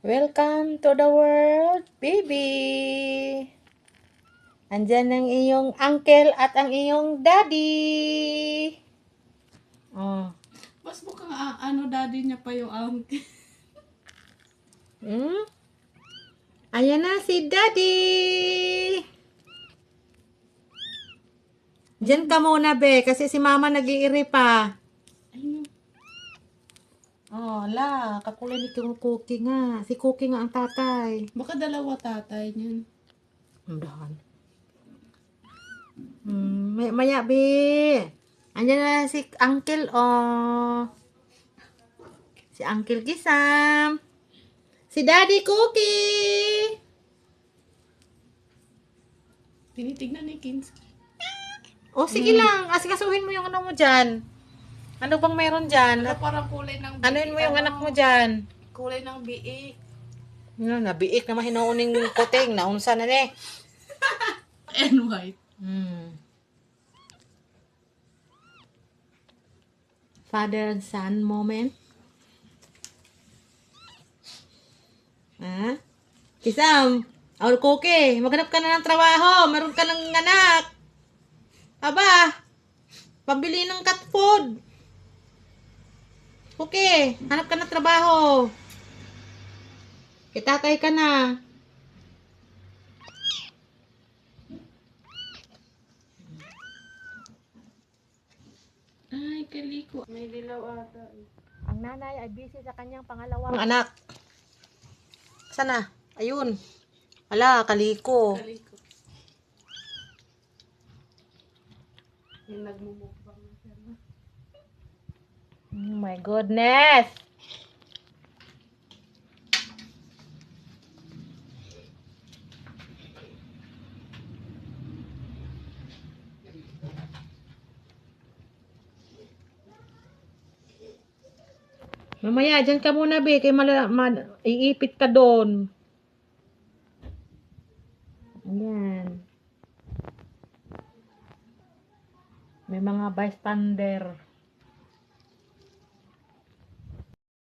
Welcome to the world, baby! Andyan ang iyong uncle at ang iyong daddy. Oh. Mas mukhang daddy niya pa yung uncle. Hmm? Ayan na si daddy! Diyan ka muna, be, kasi si mama nag-iiri pa. Ayun. Oh, la, kakulay ni Cookie nga. Si Cookie nga ang tatay. Baka dalawa tatay niyan. Andahan. Maya, be. Andyan na si Uncle, oh. Si Uncle Gisam. Si Daddy Cookie. Tinitignan ni Kinski. Oh, sige lang. Asikasuhin mo yung ano mo dyan. Ano bang meron dyan? Ano parang kulay ng biik? Anuin mo yung anak mo dyan. Kulay ng biik. Nabiik naman hinuuning kuting. Naunsa na ne. And white. Father and son moment. Kisam, or Cookie, maghanap ka na ng trabaho. Meron ka ng anak. Aba, pambili ng cat food. Cookie, hanap ka ng trabaho. Kitatay ka na. Ay, kaliko. May dilaw ata. Ang nanay ay busy sa kanyang pangalawang anak. Sana? Ayun. Ala, kaliko. Kaliko. Yung nagmumukbang na siya. Oh my goodness. Mamaya, dyan ka muna, be. Kaya iipit ka doon. Ayan. May mga bystander.